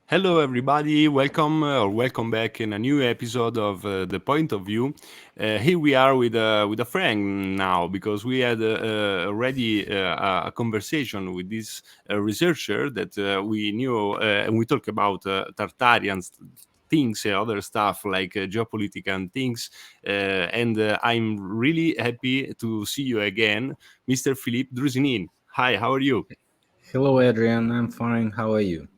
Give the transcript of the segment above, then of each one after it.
Hello, everybody. Welcome or welcome back in a new episode of The Point of View. Here we are with a friend now because we had already a conversation with this researcher that we knew and we talked about Tartarian things, other stuff like geopolitics and things. And I'm really happy to see you again, Mr. Philipp Druzhinin. Hi, how are you? Hello, Adrian. I'm fine. How are you?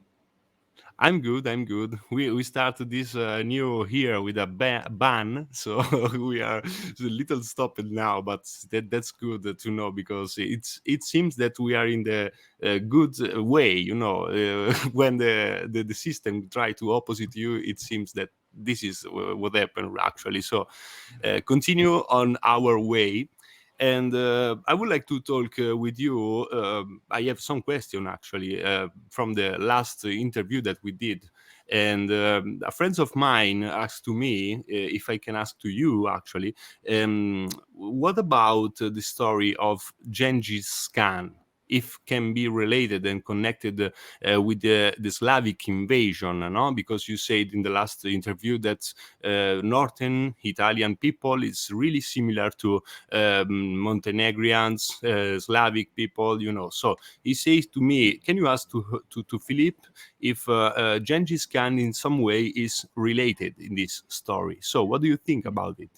I'm good. I'm good. We started this new here with a ban, so we are a little stopped now. But that's good to know because it seems that we are in the good way. When the system try to opposite you, it seems that this is what happened actually. So continue on our way. And I would like to talk with you. I have some question actually from the last interview that we did, and a friends of mine asked to me if I can ask to you actually, what about the story of Genghis Khan? If can be related and connected with the Slavic invasion, no? Because you said in the last interview that northern Italian people is really similar to Montenegrians, Slavic people, So he says to me, can you ask to Philip if Genghis Khan in some way is related in this story? So what do you think about it?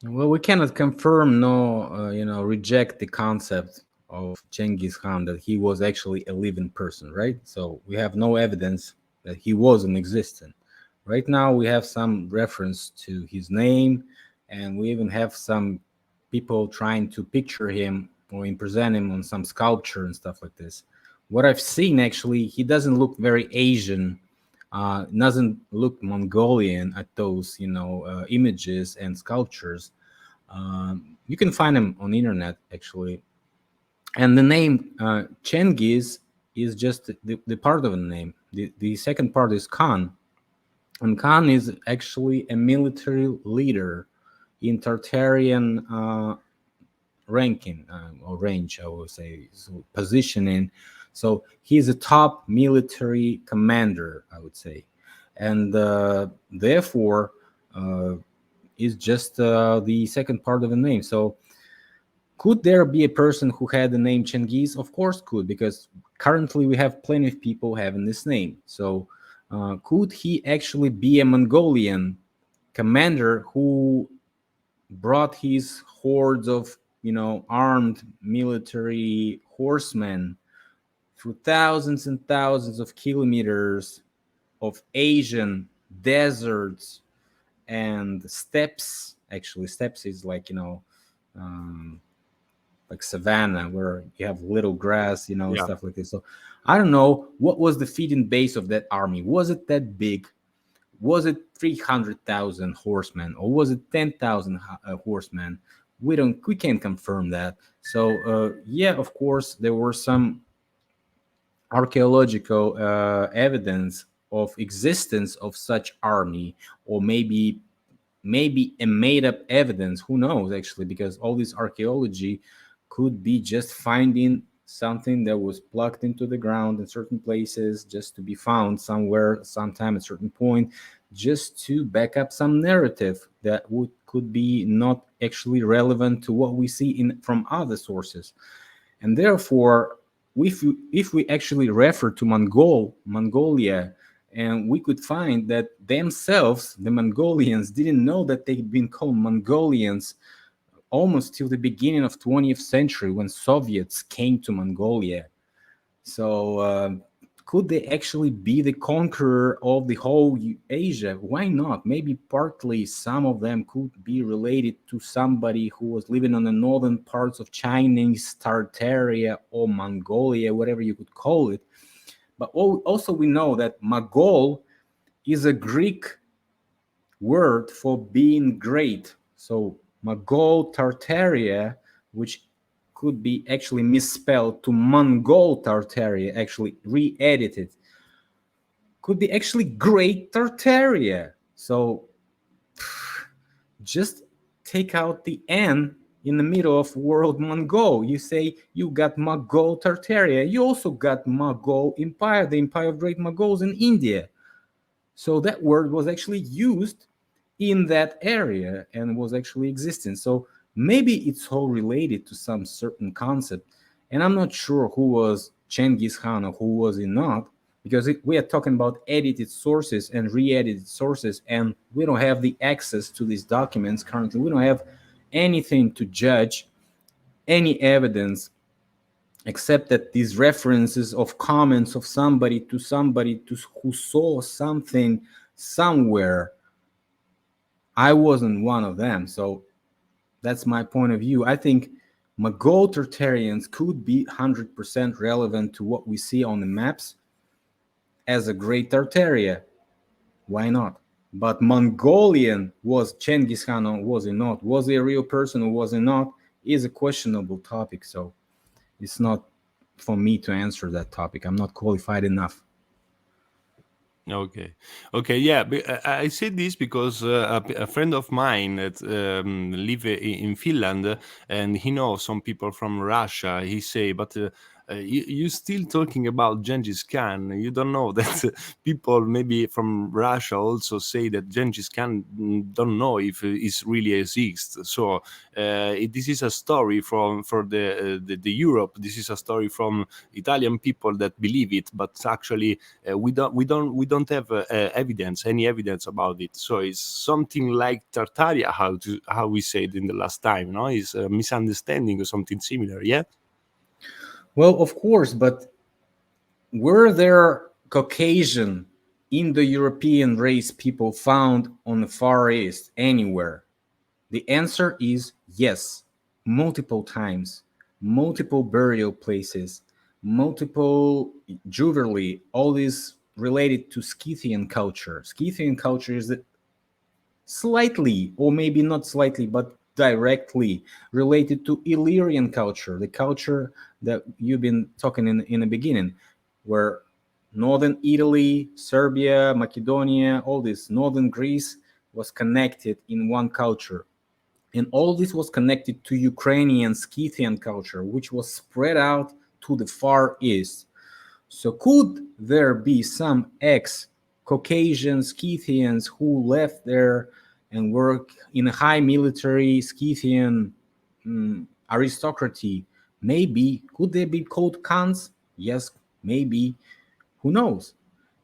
Well, we cannot confirm nor, reject the concept of Genghis Khan that he was actually a living person, right? So we have no evidence that he was in existence. Right now, we have some reference to his name, and we even have some people trying to picture him or present him on some sculpture and stuff like this. What I've seen actually, he doesn't look very Asian, doesn't look Mongolian at those, images and sculptures. You can find them on the internet actually, and the name Chengiz is just the part of the name. The second part is Khan, and Khan is actually a military leader in Tartarian ranking or range, I would say, so positioning. So he's a top military commander, I would say, and therefore is just the second part of the name. So could there be a person who had the name Chengiz? Of course, could, because currently we have plenty of people having this name. So could he actually be a Mongolian commander who brought his hordes of armed military horsemen through thousands and thousands of kilometers of Asian deserts and steppes? Actually, steppes is like um, like savannah where you have little grass, Yeah. stuff like this. So I don't know what was the feeding base of that army. Was it that big? Was it 300,000 horsemen, or was it 10,000 horsemen? We can't confirm that. So yeah, of course there were some archaeological evidence of existence of such army, or maybe a made up evidence. Who knows, actually, because all this archaeology could be just finding something that was plucked into the ground in certain places just to be found somewhere, sometime at a certain point, just to back up some narrative that would could be not actually relevant to what we see in from other sources. And therefore, if we actually refer to Mongolia, and we could find that themselves, the Mongolians, didn't know that they'd been called Mongolians almost till the beginning of 20th century when Soviets came to Mongolia. So could they actually be the conqueror of the whole Asia? Why not? Maybe partly some of them could be related to somebody who was living on the northern parts of Chinese Tartaria or Mongolia, whatever you could call it. But also we know that Mogol is a Greek word for being great. So Mogol Tartaria, which could be actually misspelled to Mongol Tartaria, actually re-edited, could be actually Great Tartaria. So just take out the N in the middle of world Mongol. You say you got Mongol Tartaria. You also got Mongol Empire, the Empire of Great Mongols in India. So that word was actually used in that area and was actually existing. So maybe it's all related to some certain concept. And I'm not sure who was Genghis Khan or who was he not, because we are talking about edited sources and re-edited sources, and we don't have the access to these documents currently. We don't have anything to judge, any evidence, except that these references of comments of somebody to who saw something somewhere. I wasn't one of them, so that's my point of view. I think Mongol Tartarians could be 100% relevant to what we see on the maps as a Great Tartaria. Why not? But Mongolian, was Genghis Khan or was he not? Was he a real person or was he not? Is a questionable topic. So it's not for me to answer that topic. I'm not qualified enough. Okay, okay, yeah. I said this because a friend of mine that live in Finland, and he knows some people from Russia. He say, but you still talking about Genghis Khan? You don't know that people maybe from Russia also say that Genghis Khan don't know if it really exists. So this is a story from for the Europe. This is a story from Italian people that believe it, but actually we don't have evidence, any evidence about it. So it's something like Tartaria, how we said in the last time, no? It's a misunderstanding or something similar, yeah. Well, of course, but were there Caucasian Indo-European race people found on the Far East anywhere? The answer is yes, multiple times, multiple burial places, multiple jewelry, all this related to Scythian culture. Scythian culture is slightly, or maybe not slightly, but directly related to Illyrian culture, the culture that you've been talking in the beginning, where northern Italy, Serbia, Macedonia, all this, northern Greece was connected in one culture. And all this was connected to Ukrainian Scythian culture, which was spread out to the Far East. So, could there be some ex Caucasian Scythians who left there and work in a high military Scythian aristocracy? Maybe. Could they be called Khans? Yes, maybe. Who knows?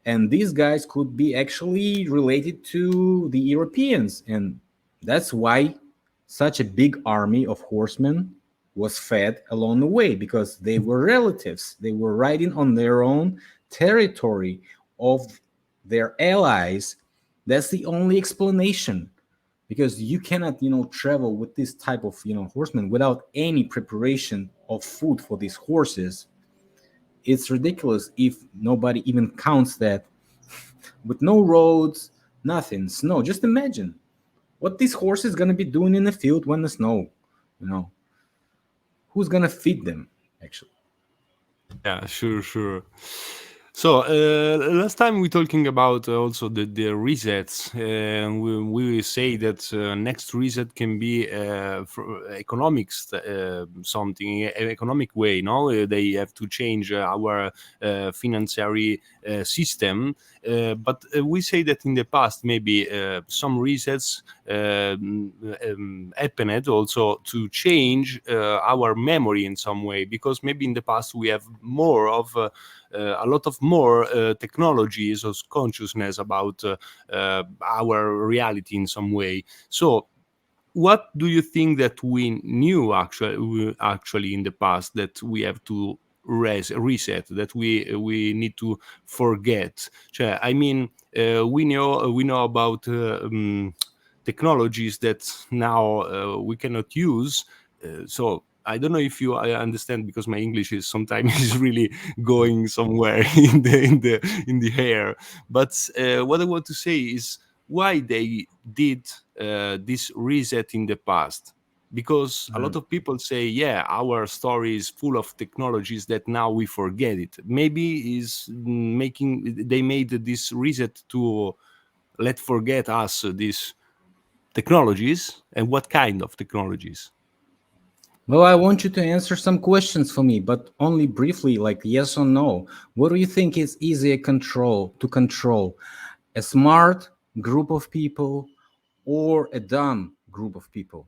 And these guys could be actually related to the Europeans. And that's why such a big army of horsemen was fed along the way, because they were relatives. They were riding on their own territory of their allies. That's the only explanation, because you cannot, travel with this type of, horsemen without any preparation of food for these horses. It's ridiculous if nobody even counts that. With no roads, nothing, snow. Just imagine what this horse is gonna be doing in the field when the snow, you know, who's gonna feed them actually? Yeah, sure, sure. So last time we talking about also the resets. We say that next reset can be for economics, something economic way. No, they have to change our financiary system. But we say that in the past maybe some resets happened also to change our memory in some way, because maybe in the past we have more of a lot of more technologies or consciousness about our reality in some way. So what do you think that we knew actually in the past that we have to reset, that we need to forget? Cioè, I mean, we know about technologies that now we cannot use. So I don't know if you I understand, because my English is sometimes is really going somewhere in the air. But what I want to say is why they did this reset in the past, because a lot Mhm. of people say, yeah, our story is full of technologies that now we forget it. Maybe is making they made this reset to let forget us these technologies, and what kind of technologies? Well, I want you to answer some questions for me, but only briefly, like yes or no. What do you think is easier control? A smart group of people or a dumb group of people?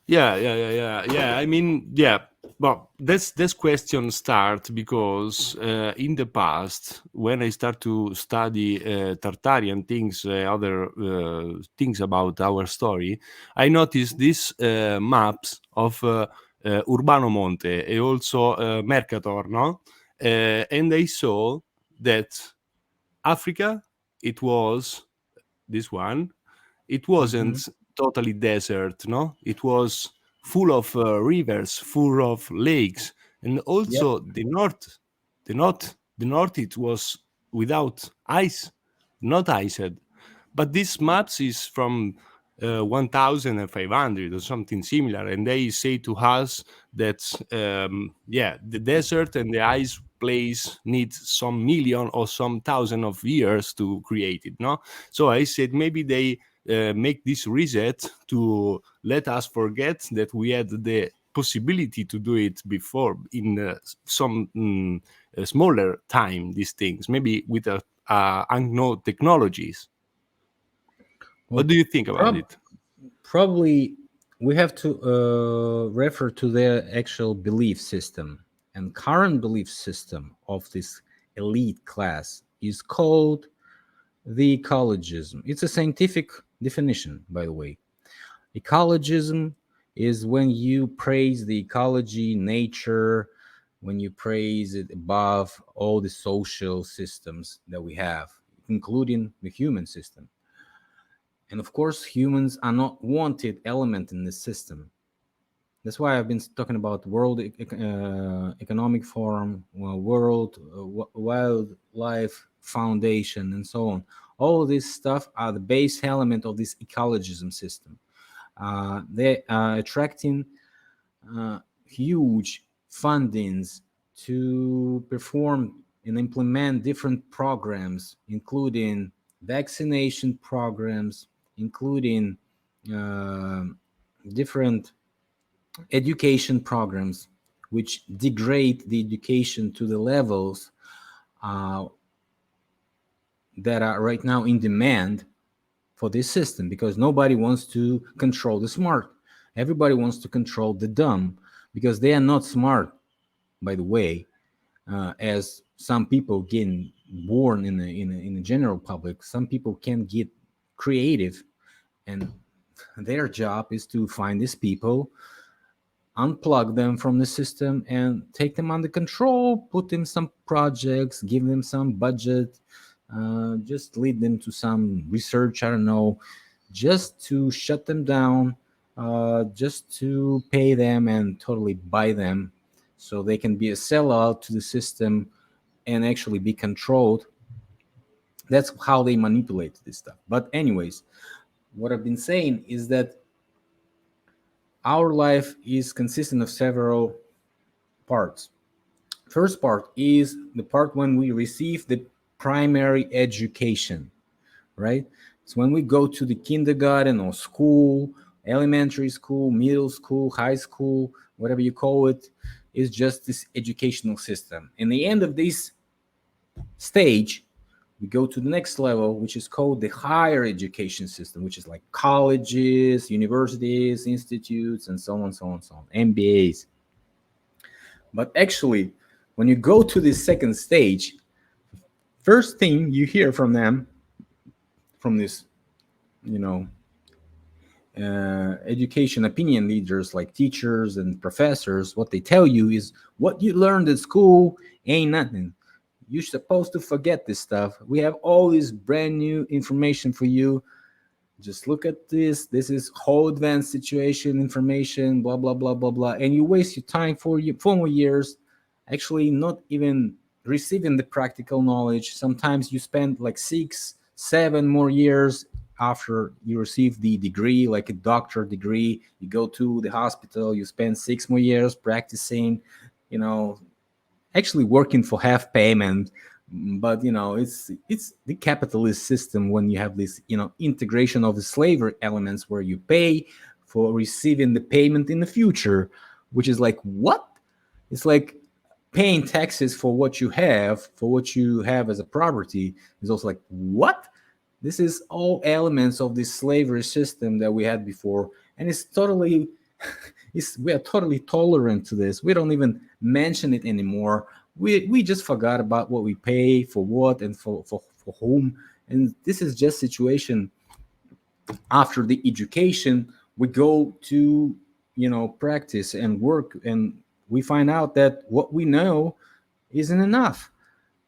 Yeah. I mean, yeah. Well, this question start because in the past, when I start to study Tartarian things, other things about our story, I noticed these maps of Urbano Monte and also Mercator, no? And I saw that Africa, it was this one, it Mhm. wasn't totally desert, no? It was full of rivers, full of lakes, and Yep. also the north, it was without ice, not iced. But this maps is from 1500 or something similar, and they say to us that yeah, the desert and the ice place need some million or some thousand of years to create it, no? So I said maybe they make this reset to let us forget that we had the possibility to do it before in some smaller time, these things maybe with unknown technologies. What Well, do you think about prob- it? probably we have to refer to their actual belief system. And current belief system of this elite class is called the ecologism. It's a scientific definition, by the way. Ecologism is when you praise the ecology, nature, when you praise it above all the social systems that we have, including the human system. And of course, humans are not wanted element in this system. That's why I've been talking about World Economic Forum, World Wildlife Foundation, and so on. All this stuff are the base element of this ecologism system. They are attracting huge fundings to perform and implement different programs, including vaccination programs, including uh, different education programs, which degrade the education to the levels uh, that are right now in demand for this system, because nobody wants to control the smart. Everybody wants to control the dumb because they are not smart, by the way, as some people getting born in the general public. Some people can get creative, and their job is to find these people, unplug them from the system, and take them under control, put them some projects, give them some budget, just lead them to some research, I don't know, just to shut them down, just to pay them and totally buy them so they can be a sellout to the system and actually be controlled. That's how they manipulate this stuff. But anyways, what I've been saying is that our life is consistent of several parts. First part is the part when we receive the primary education, right? It's when we go to the kindergarten or school, elementary school, middle school, high school, whatever you call it, is just this educational system. In the end of this stage, we go to the next level, which is called the higher education system, which is like colleges, universities, institutes, and so on, so on, so on, MBAs. But actually, when you go to this second stage, first thing you hear from them, from this, you know, education opinion leaders like teachers and professors, what they tell you is what you learned at school ain't nothing. You're supposed to forget this stuff. We have all this brand new information for you. Just look at this. This is whole advanced situation information, blah, blah, blah, blah, blah. And you waste your time for 4 years actually not even receiving the practical knowledge. Sometimes you spend like 6, 7 more years after you receive the degree, like a doctor degree. You go to the hospital, you spend 6 more years practicing, you know, actually working for half payment, But it's the capitalist system when you have this integration of the slavery elements where you pay for receiving the payment in the future, which is like what? It's like paying taxes for what you have as a property is also like what? This is all elements of this slavery system that we had before, and it's totally we are totally tolerant to this. We don't even mention it anymore. We just forgot about what we pay for what and for whom. And this is just situation after the education we go to practice and work, and we find out that what we know isn't enough.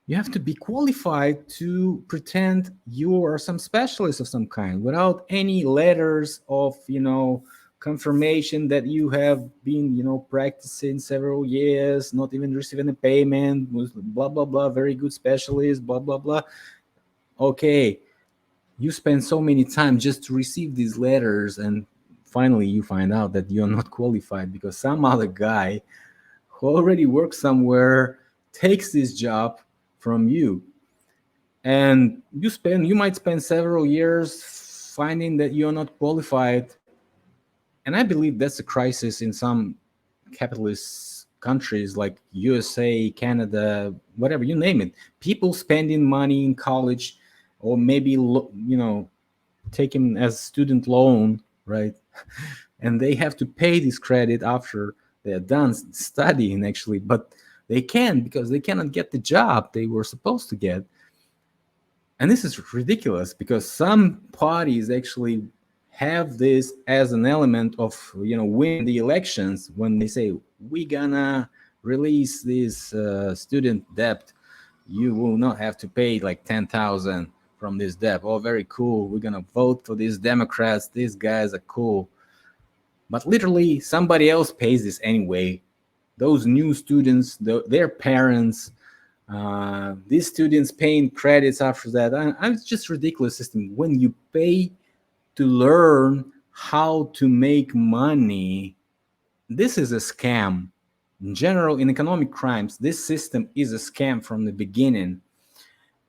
You have to be qualified to pretend you are some specialist of some kind without any letters of confirmation that you have been practicing several years, not even receiving a payment, blah blah blah, very good specialist, blah blah blah. Okay, you spend so many time just to receive these letters, and finally you find out that you're not qualified because some other guy who already works somewhere takes this job from you, and you might spend several years finding that you're not qualified. And I believe that's a crisis in some capitalist countries like USA, Canada, whatever, you name it. People spending money in college, or maybe taking as student loan, right? And they have to pay this credit after they're done studying, actually, but they can't because they cannot get the job they were supposed to get. And this is ridiculous because some parties actually have this as an element of winning the elections when they say we gonna release this student debt. You will not have to pay like 10,000 from this debt. Oh, very cool, we're gonna vote for these Democrats, these guys are cool. But literally somebody else pays this anyway. Those new students, their parents, these students paying credits after that. It's just ridiculous system. When you pay to learn how to make money, this is a scam. In general, in economic crimes, this system is a scam from the beginning.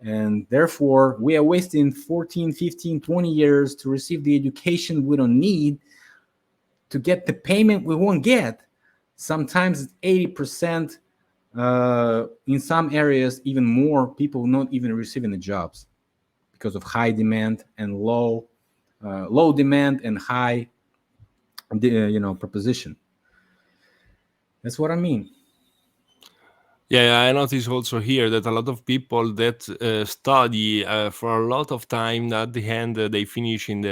And therefore, we are wasting 14, 15, 20 years to receive the education we don't need, to get the payment we won't get. Sometimes it's 80%. In some areas, even more people not even receiving the jobs because of high demand and low demand and high, proposition. That's what I mean. Yeah, I notice also here that a lot of people that study for a lot of time, at the end they finish in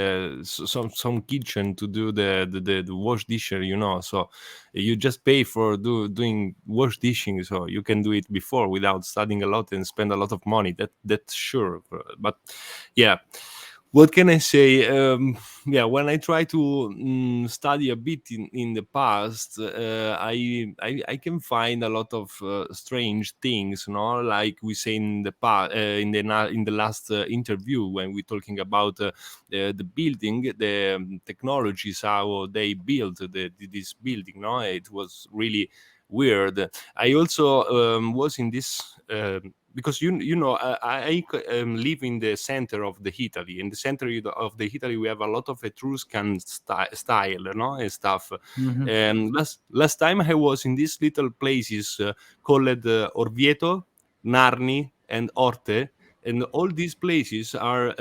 some kitchen to do the wash disher, So you just pay for doing wash dishing, so you can do it before without studying a lot and spend a lot of money. That's sure, but yeah. What can I say? Yeah, when I try to study a bit in the past, I can find a lot of strange things, like we say in the past, in the last interview when we're talking about the building, the technologies, how they built this building. No, it was really weird. I also was in this. Because I live in the center of the Italy. In the center of the Italy, we have a lot of Etruscan style, and stuff. Mm-hmm. Last time I was in these little places called Orvieto, Narni, and Orte, and all these places are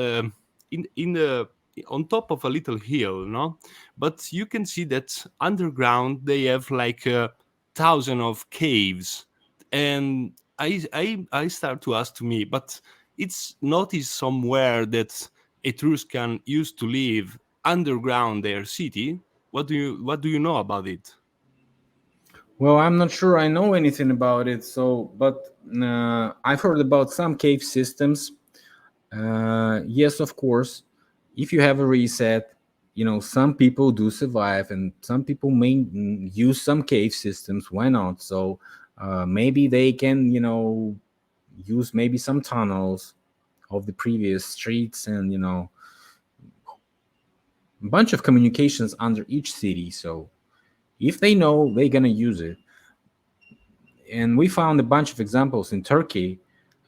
in the on top of a little hill, no? But you can see that underground they have like thousand of caves, and I start to ask to me, but it's noticed somewhere that Etruscan used to live underground their city. What do you know about it? Well, I'm not sure I know anything about it. So, but I've heard about some cave systems. Yes, of course. If you have a reset, some people do survive, and some people may use some cave systems. Why not? So maybe they can, use maybe some tunnels of the previous streets, and a bunch of communications under each city. So if they know, they're gonna use it. And we found a bunch of examples in Turkey.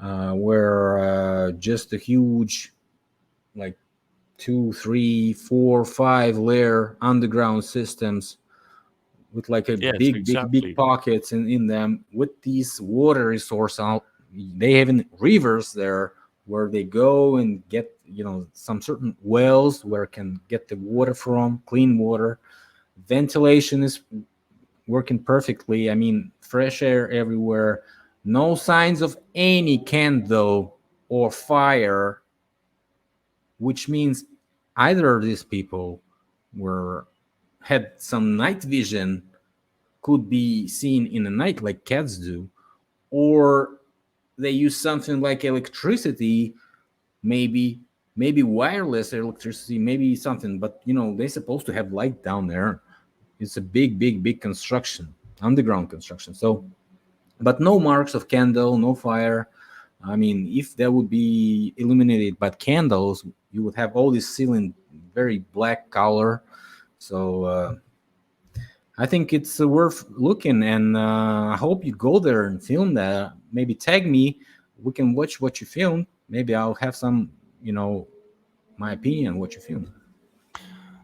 where just a huge, like, two, three, four, 5 layer underground systems with like a Yes, big exactly. pockets in them with these water resource out. They have in rivers there where they go and get, some certain wells where can get the water from, clean water. Ventilation is working perfectly. I mean, fresh air everywhere. No signs of any candle or fire, which means either of these people were had some night vision, could be seen in the night like cats do, or they use something like electricity, maybe wireless electricity, maybe something. But they're supposed to have light down there. It's a big construction, underground construction. So, but no marks of candle, no fire. I mean, if that would be illuminated by candles, you would have all this ceiling very black color. So I think it's worth looking, and I hope you go there and film that. Maybe tag me. We can watch what you filmed. Maybe I'll have some, my opinion on what you filmed.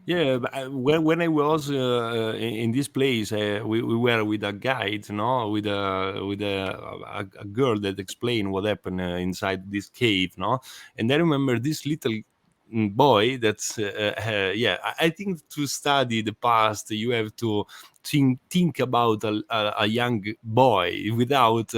Yeah, but when I was in this place, we were with a guide, no, with a girl that explained what happened inside this cave, no, and I remember this little boy that's yeah. I think to study the past, you have to think about a young boy without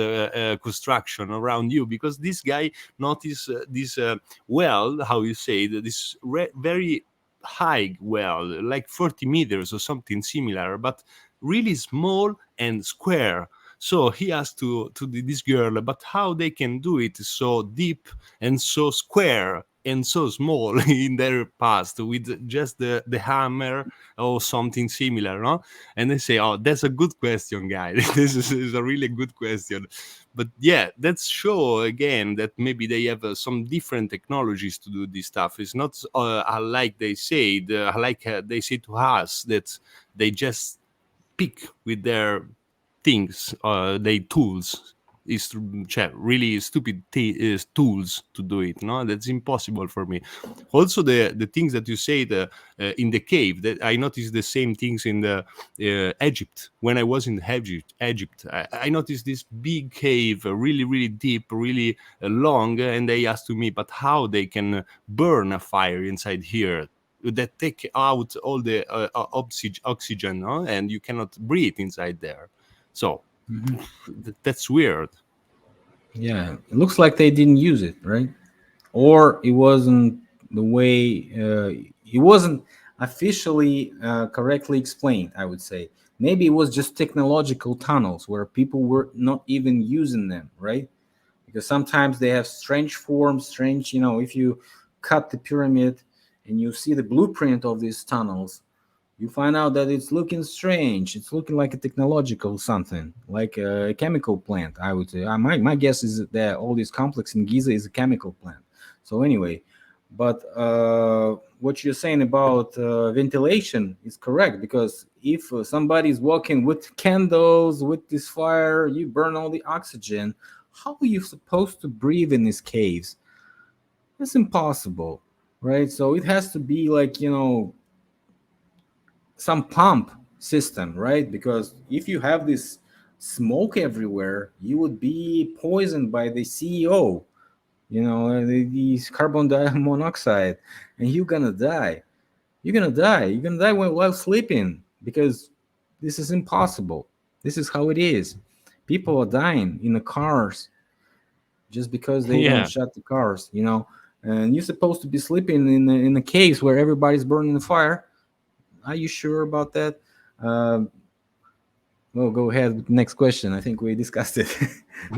construction around you, because this guy noticed this well, how you say, this very high well, like 40 meters or something similar, but really small and square. So he asked to this girl, but how they can do it so deep and so square and so small in their past with just the hammer or something similar, no? And they say, oh, that's a good question, guy. This is a really good question. But yeah, that's show again that maybe they have some different technologies to do this stuff. It's not like they say, like they say to us that they just pick with their things, their tools. Is really stupid tools to do it. No, that's impossible for me. Also, the things that you say in the cave, that I noticed the same things in the Egypt. When I was in Egypt, I noticed this big cave, really deep, really long, and they asked to me, but how they can burn a fire inside here that take out all the oxygen, no? And you cannot breathe inside there. So Mhm. that's weird. Yeah, it looks like they didn't use it, right? Or it wasn't the way, it wasn't officially correctly explained, I would say. Maybe it was just technological tunnels where people were not even using them, right? Because sometimes they have strange forms, strange, if you cut the pyramid and you see the blueprint of these tunnels, you find out that it's looking strange. It's looking like a technological something, like a chemical plant, I would say. My guess is that all this complex in Giza is a chemical plant. So anyway, but what you're saying about ventilation is correct, because if somebody's walking with candles, with this fire, you burn all the oxygen. How are you supposed to breathe in these caves? It's impossible, right? So it has to be like, some pump system, right? Because if you have this smoke everywhere, you would be poisoned by the CEO, these carbon monoxide, and you're gonna die. You're gonna die. You're gonna die while sleeping, because this is impossible. This is how it is. People are dying in the cars just because they don't Yeah. shut the cars, And you're supposed to be sleeping in a case where everybody's burning the fire. Are you sure about that? Uh, well, go ahead with the next question. I think we discussed it.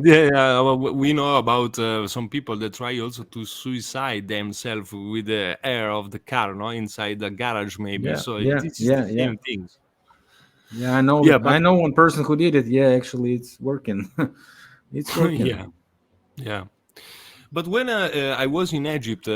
Yeah, yeah, well, we know about some people that try also to suicide themselves with the air of the car, no, inside the garage, maybe. Yeah, So yeah, this is the yeah, yeah, same things. yeah. I know Yeah, that. but I know one person who did it. Yeah, actually, it's working. It's working. yeah, yeah. But when I was in Egypt,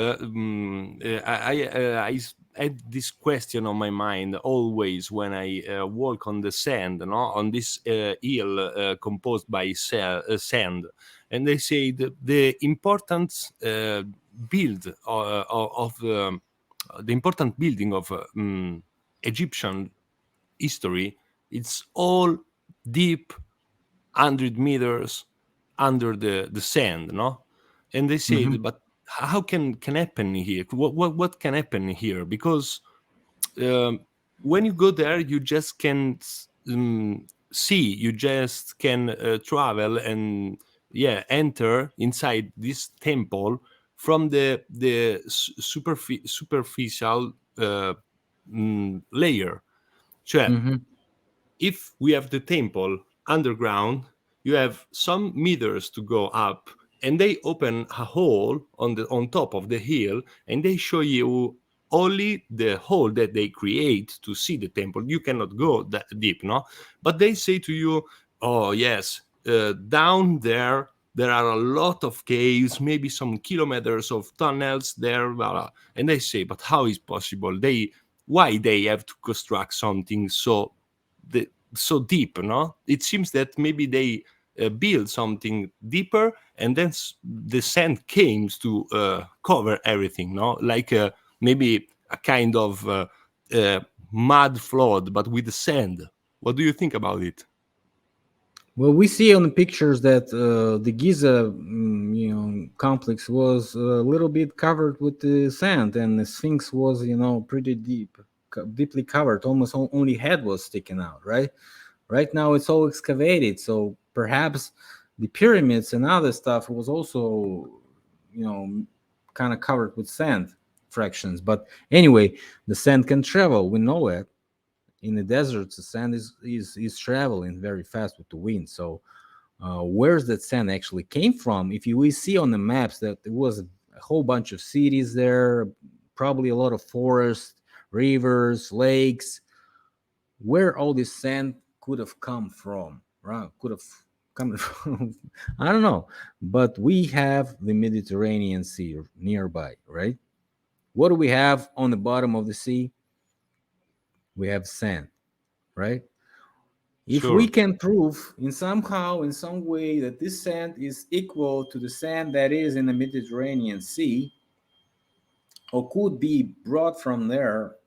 had this question on my mind always when I walk on the sand, no, on this hill composed by sand, and they say the important build of the important building of Egyptian history. It's all deep, 100 meters under the sand, no? And they say, Hmm. but how can happen here? What can happen here? Because um, when you go there, you just can see, you just can travel and enter inside this temple from the superficial layer. Cioè, Hmm. if we have the temple underground, you have some meters to go up, and they open a hole on top of the hill, and they show you only the hole that they create to see the temple. You cannot go that deep, no? But they say to you, "Oh yes, down there are a lot of caves, maybe some kilometers of tunnels there." Blah, blah. And they say, "But how is possible? Why they have to construct something so deep, no? It seems that maybe they build something deeper, and then the sand came to cover everything, no? Like maybe a kind of uh, mud flood, but with the sand." What do you think about it? Well, we see on the pictures that the Giza, complex was a little bit covered with the sand, and the Sphinx was, pretty deeply covered. Almost only head was sticking out. Right. Right now, it's all excavated, so perhaps the pyramids and other stuff was also, you know, kind of covered with sand fractions. But anyway, the sand can travel. We know it. In the deserts, the sand is traveling very fast with the wind. So where's that sand actually came from? If we see on the maps that there was a whole bunch of cities there, probably a lot of forests, rivers, lakes, where all this sand could have come from, right? Could have come from, I don't know. But we have the Mediterranean Sea nearby, right? What do we have on the bottom of the sea? We have sand, right? If we Sure, can prove in somehow, in some way, that this sand is equal to the sand that is in the Mediterranean Sea, or could be brought from there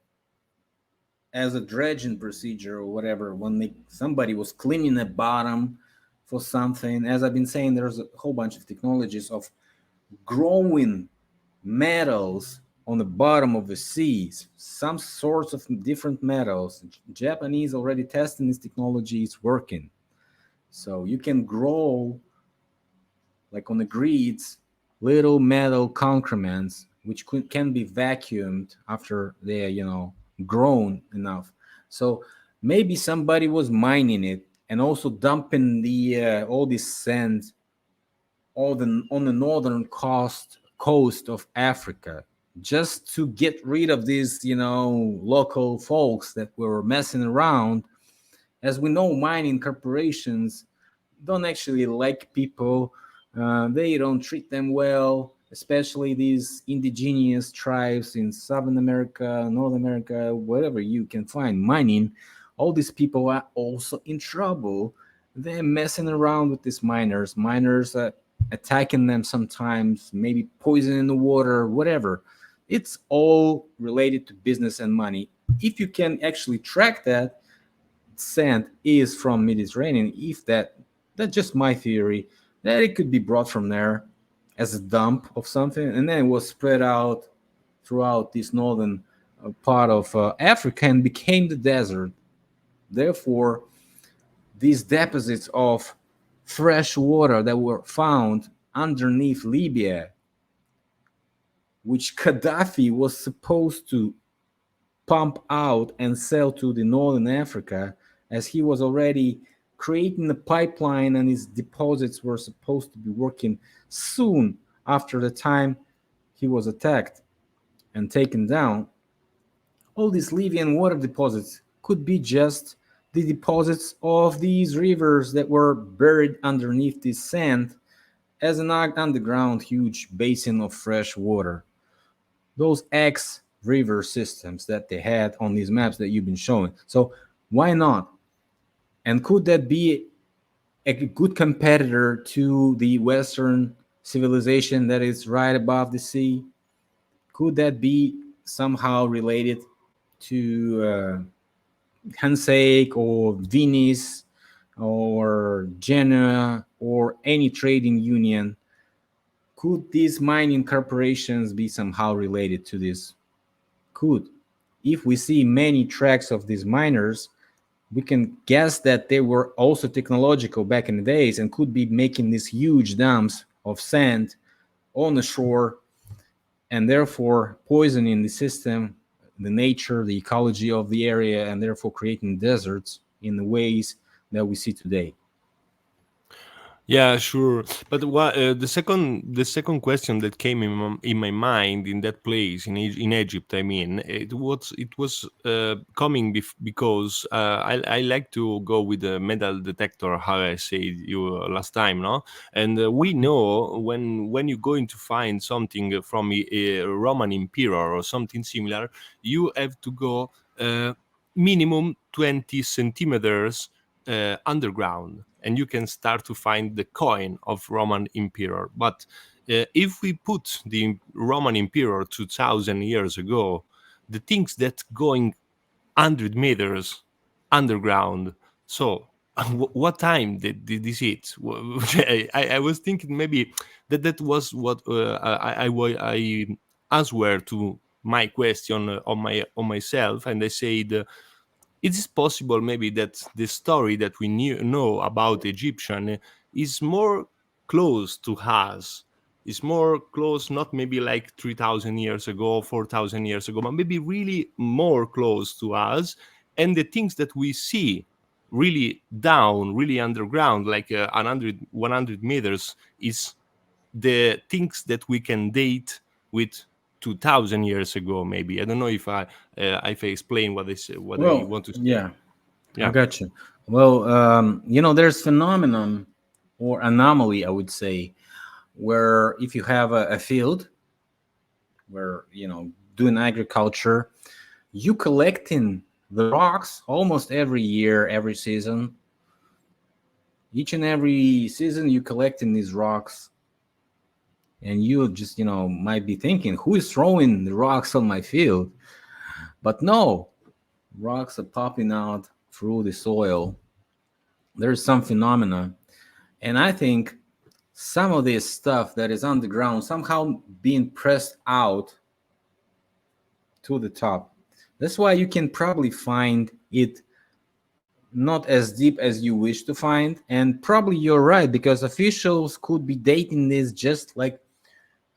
as a dredging procedure or whatever, when somebody was cleaning the bottom for something. As I've been saying, there's a whole bunch of technologies of growing metals on the bottom of the seas, some sorts of different metals. Japanese already testing this technology, it's working. So you can grow, like on the grids, little metal concrements which can be vacuumed after they're grown enough. So maybe somebody was mining it and also dumping the all this sand all the on the northern coast of Africa, just to get rid of these local folks that were messing around. As we know, mining corporations don't actually like people. They don't treat them well, especially these indigenous tribes in Southern America, North America, wherever you can find mining. All these people are also in trouble. They're messing around with these miners. Miners are attacking them sometimes, maybe poisoning the water, whatever. It's all related to business and money. If you can actually track that, sand is from Mediterranean. If that's just my theory, that it could be brought from there as a dump of something, and then it was spread out throughout this northern part of Africa and became the desert. Therefore, these deposits of fresh water that were found underneath Libya, which Gaddafi was supposed to pump out and sell to the northern Africa, as he was already creating the pipeline and his deposits were supposed to be working soon after the time he was attacked and taken down. All these Libyan water deposits could be just the deposits of these rivers that were buried underneath this sand as an underground huge basin of fresh water. Those eggs river systems that they had on these maps that you've been showing. So why not? And could that be a good competitor to the Western civilization that is right above the sea? Could that be somehow related to Hanseatic or Venice or Genoa or any trading union? Could these mining corporations be somehow related to this? Could. If we see many tracks of these miners, we can guess that they were also technological back in the days and could be making these huge dams of sand on the shore and therefore poisoning the system, the nature, the ecology of the area, and therefore creating deserts in the ways that we see today. Yeah, sure. But what the second question that came in my mind in that place in Egypt, I mean, it was coming because I like to go with the metal detector, how I said you last time, no? And we know when you're going to find something from a Roman emperor or something similar, you have to go minimum 20 centimeters underground, and you can start to find the coin of Roman emperor. But if we put the Roman emperor 2000 years ago, the things that going 100 meters underground, so what time did this hit? I was thinking maybe that was what I answered to my question on myself, and I said it is possible maybe that the story that we know about Egyptian is more close to us. Is more close, not maybe like 3,000 years ago, 4,000 years ago, but maybe really more close to us. And the things that we see really down, really underground, like 100 meters, is the things that we can date with 2,000 years ago. Maybe I don't know if I explain what I Well, want to say. yeah, I Yeah, got you. Well, there's phenomenon or anomaly, I would say, where if you have a field where doing agriculture, you collecting the rocks almost every year, every season. Each and every season, you collecting these rocks, and you just might be thinking, who is throwing the rocks on my field? But no, rocks are popping out through the soil. There's some phenomena, and I think some of this stuff that is underground somehow being pressed out to the top. That's why you can probably find it not as deep as you wish to find. And probably you're right, because officials could be dating this just like,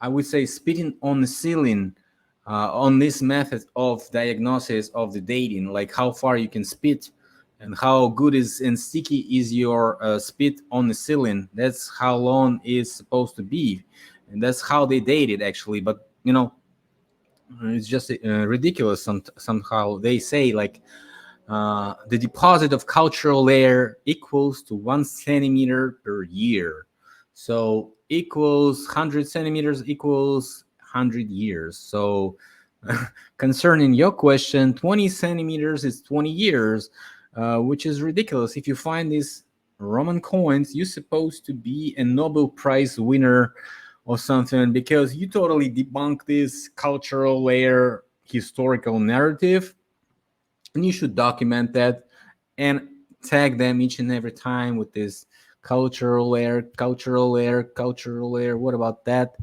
I would say, spitting on the ceiling on this method of diagnosis of the dating, like how far you can spit and how good is and sticky is your spit on the ceiling. That's how long it's supposed to be. And that's how they date it, actually. But, it's just ridiculous. Somehow they say, like, the deposit of cultural layer equals to 1 centimeter per year. So equals 100 centimeters equals 100 years. So concerning your question, 20 centimeters is 20 years, which is ridiculous. If you find these Roman coins, you're supposed to be a Nobel Prize winner or something, because you totally debunk this cultural layer historical narrative, and you should document that and tag them each and every time with this cultural layer, cultural layer, cultural layer. What about that?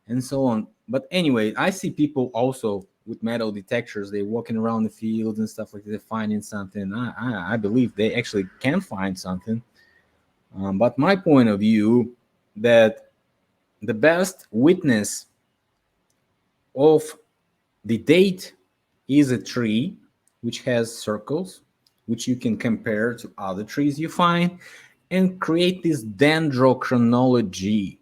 And so on. But anyway, I see people also with metal detectors. They're walking around the fields and stuff like that, finding something. I believe they actually can find something. But my point of view, that the best witness of the date is a tree which has circles, which you can compare to other trees you find and create this dendrochronology.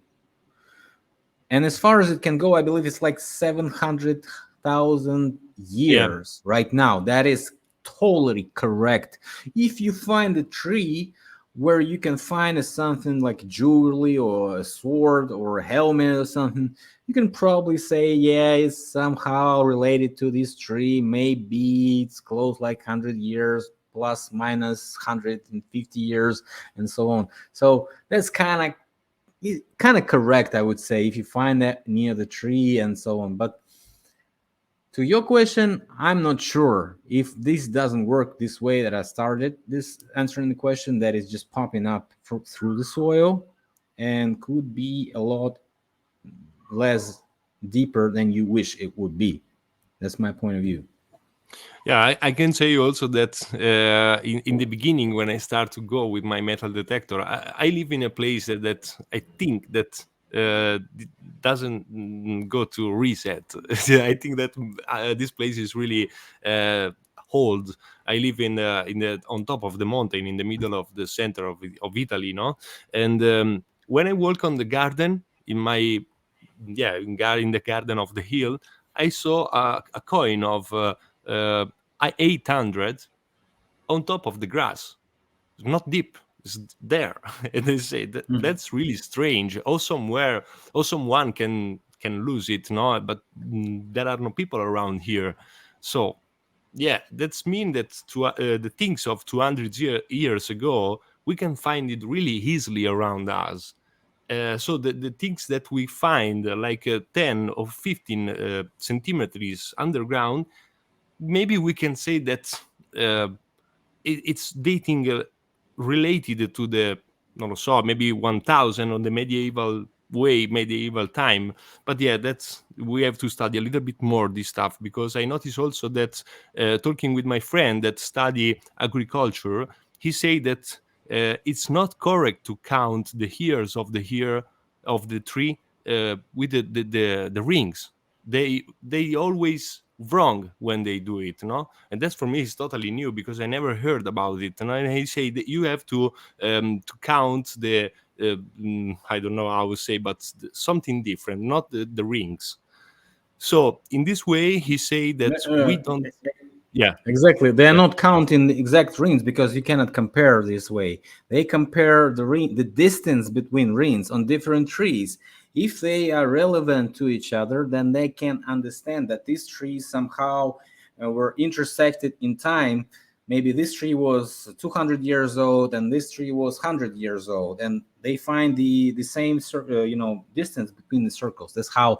And as far as it can go, I believe it's like 700,000 yeah, years right now. That is totally correct. If you find a tree where you can find something like jewelry or a sword or a helmet or something, you can probably say, yeah, it's somehow related to this tree. Maybe it's close like 100 years plus minus 150 years and so on. So that's kind of correct, I would say, if you find that near the tree and so on. But to your question, I'm not sure if this doesn't work this way that I started this answering the question, that is just popping up through the soil, and could be a lot less deeper than you wish it would be. That's my point of view. Yeah, I can say also that in the beginning, when I start to go with my metal detector, I live in a place that I think that doesn't go to reset. I think that this place is really uh, old. I live in the on top of the mountain, in the middle of the center of Italy, no. And when I walk on the garden in my yeah in the garden of the hill, I saw a coin of. Uh, 800 on top of the grass. It's not deep. It's there, and they say that Mhm. that's really strange. Or somewhere, or someone can lose it, no? But there are no people around here, so yeah, that's mean that the things of 200 years ago we can find it really easily around us. So the things that we find like 10 or 15 centimeters underground, maybe we can say that uh, it's dating related to the non lo so, maybe 1000 on the medieval way, medieval time. But yeah, that's we have to study a little bit more this stuff, because I notice also that talking with my friend that study agriculture, he say that it's not correct to count the years of the year of the tree with the rings. They always wrong when they do it, no? And that's for me is totally new, because I never heard about it. And I say that you have to count the I don't know how to say, but something different, not the rings. So in this way, he say that we Uh, don't. Yeah. Exactly. They are Yeah. not counting the exact rings because you cannot compare this way. They compare the distance between rings on different trees. If they are relevant to each other, then they can understand that these trees somehow were intersected in time. Maybe this tree was 200 years old and this tree was 100 years old, and they find the same distance between the circles. That's how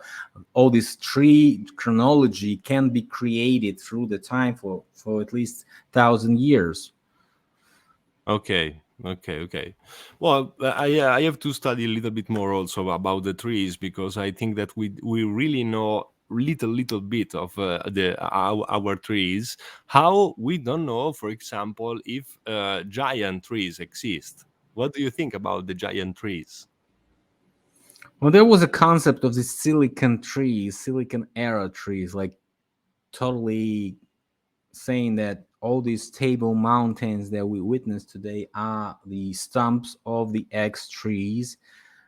all this tree chronology can be created through the time for at least 1,000 years. Okay. Okay. Okay. Well, I have to study a little bit more also about the trees, because I think that we really know little bit of our trees. How we don't know, for example, if giant trees exist. What do you think about the giant trees? Well, there was a concept of these silicon trees, silicon era trees, like totally saying that all these table mountains that we witness today are the stumps of the X trees.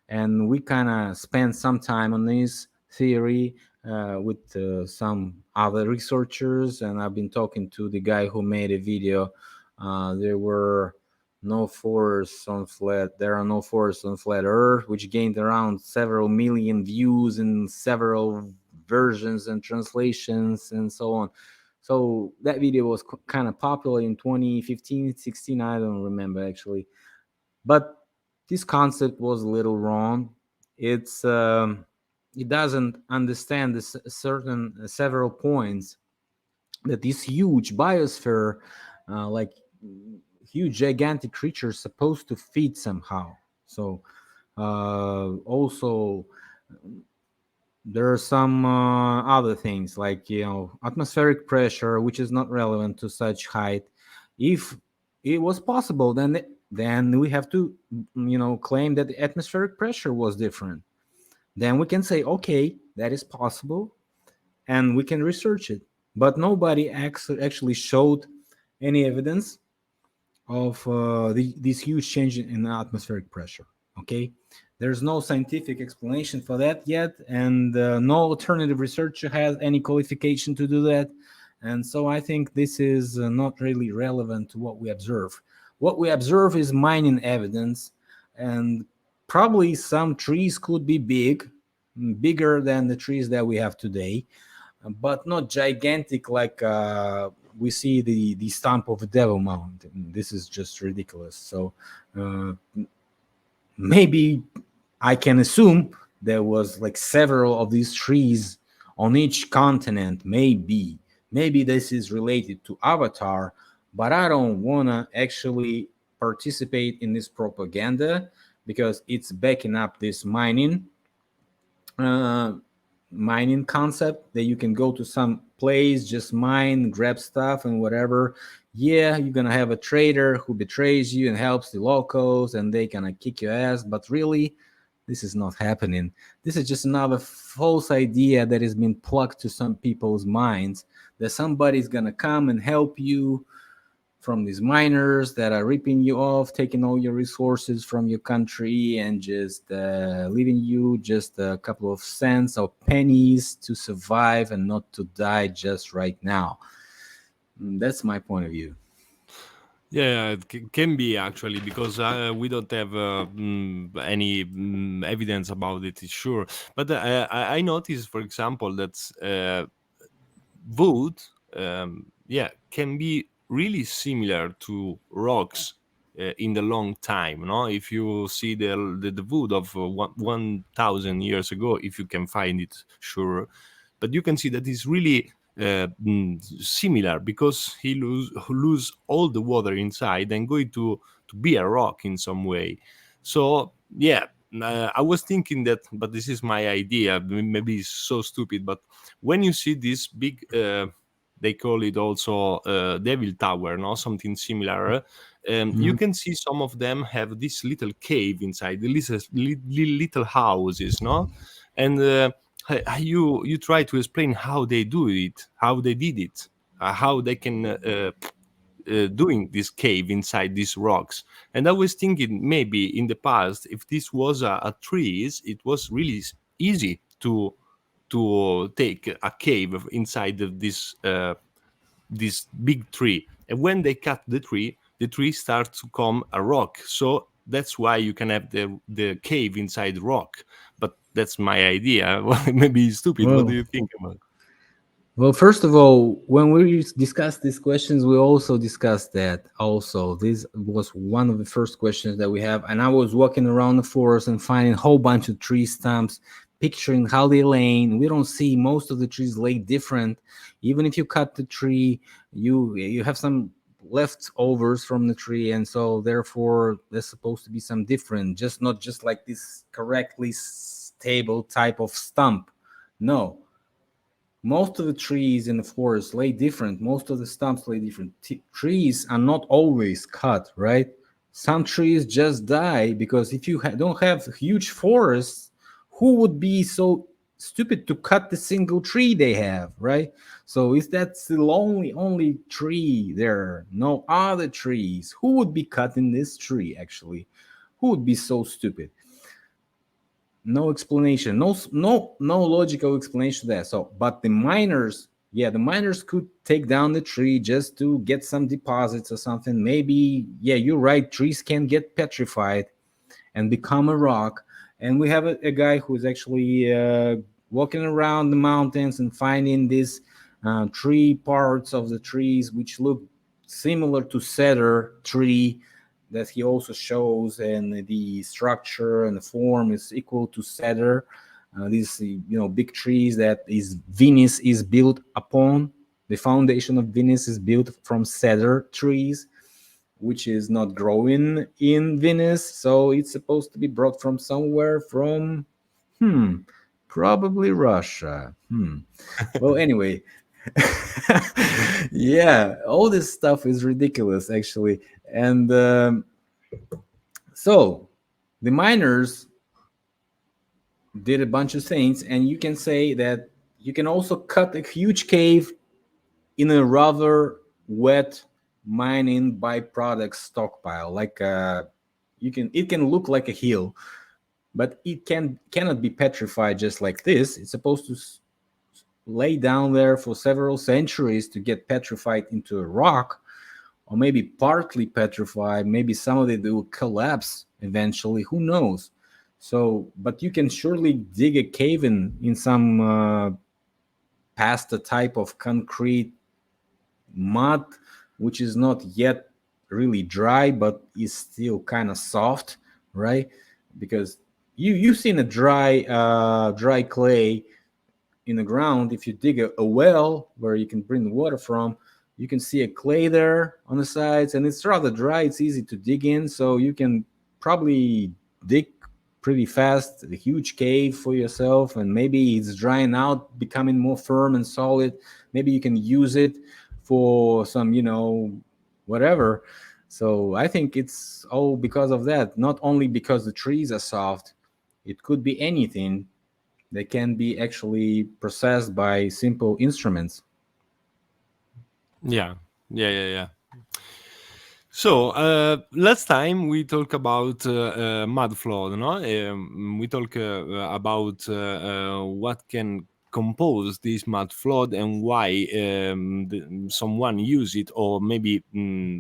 And we kind of spent some time on this theory with some other researchers, and I've been talking to the guy who made a video. There were no forests on flat there are no forests on flat earth, which gained around several million views in several versions and translations and so on. So that video was kind of popular in 2015, 16, I don't remember actually. But this concept was a little wrong. It doesn't understand the certain several points that this huge biosphere, like huge gigantic creatures, supposed to feed somehow. So also there are some other things like atmospheric pressure, which is not relevant to such height. If it was possible, then we have to claim that the atmospheric pressure was different. Then we can say, okay, that is possible, and we can research it. But nobody actually showed any evidence of this huge change in atmospheric pressure. Okay, there's no scientific explanation for that yet, and no alternative researcher has any qualification to do that. And so I think this is not really relevant to what we observe. what we observe is mining evidence, and probably some trees could be bigger than the trees that we have today, but not gigantic like we see the stump of a devil mountain. This is just ridiculous. So uh, maybe I can assume there was like several of these trees on each continent. Maybe this is related to Avatar, but I don't wanna actually participate in this propaganda because it's backing up this uh, mining concept that you can go to some place, just mine, grab stuff and whatever. Yeah, you're gonna have a trader who betrays you and helps the locals, and they gonna kick your ass. But really, this is not happening. This is just another false idea that has been plugged to some people's minds that somebody's gonna come and help you from these miners that are ripping you off, taking all your resources from your country, and just leaving you just a couple of cents or pennies to survive and not to die just right now. That's my point of view. Yeah, it can be actually because we don't have any evidence about it, it's sure. But I noticed, for example, that wood, yeah, can be really similar to rocks in the long time. No, if you see the wood of 1,000 years ago, if you can find it, sure, but you can see that it's really similar because he lose all the water inside and going to be a rock in some way. So yeah, I was thinking that, but this is my idea. Maybe it's so stupid, but when you see this big, they call it also Devil Tower, no, something similar. You Mhm. can see some of them have this little cave inside, the little houses, no, and you try to explain how they do it, how they did it, how they can doing this cave inside these rocks. And I was thinking maybe in the past, if this was a trees, it was really easy to take a cave inside of this big tree. And when they cut the tree starts to become a rock. So that's why you can have the cave inside rock. But that's my idea. Maybe it's stupid. What do Well, you think about? well, first of all, when we discussed these questions, we also discussed that. Also, this was one of the first questions that we have, and I was walking around the forest and finding a whole bunch of tree stumps, picturing how they lay. We don't see most of the trees lay different. Even if you cut the tree, you have some leftovers from the tree, and so therefore there's supposed to be some different, just not just like this correctly stable type of stump. No, most of the trees in the forest lay different. Most of the stumps lay different. Trees are not always cut, right? Some trees just die because if you don't have huge forests, who would be so stupid to cut the single tree they have, right? So if that's the only tree there, no other trees, who would be cutting this tree actually? Who would be so stupid? No explanation, no logical explanation there. So but the miners, yeah, the miners could take down the tree just to get some deposits or something. Maybe, yeah, you're right, trees can get petrified and become a rock. And we have a guy who's actually walking around the mountains and finding these tree parts of the trees which look similar to cedar tree, that he also shows, and the structure and the form is equal to cedar. These big trees that is Venice is built upon. The foundation of Venice is built from cedar trees, which is not growing in Venice, so it's supposed to be brought from somewhere from hmm probably Russia. Well, anyway, yeah, all this stuff is ridiculous actually. And so the miners did a bunch of things, and you can say that you can also cut a huge cave in a rather wet mining byproduct stockpile. Like it can look like a hill, but it cannot be petrified just like this. It's supposed to lay down there for several centuries to get petrified into a rock, or maybe partly petrified. Maybe some of it will collapse eventually. Who knows? So, but you can surely dig a cave in some past a type of concrete mud, which is not yet really dry, but is still kind of soft, right? Because you've seen a dry clay in the ground. If you dig a well where you can bring the water from, you can see a clay there on the sides, and it's rather dry. It's easy to dig in, so you can probably dig pretty fast a huge cave for yourself, and maybe it's drying out, becoming more firm and solid. Maybe you can use it for some, whatever. So I think it's all because of that, not only because the trees are soft. It could be anything that can be actually processed by simple instruments. Yeah, yeah, yeah, yeah. So last time we talk about mud flood, no? We talk about what can compose this mud flood and why someone use it, or maybe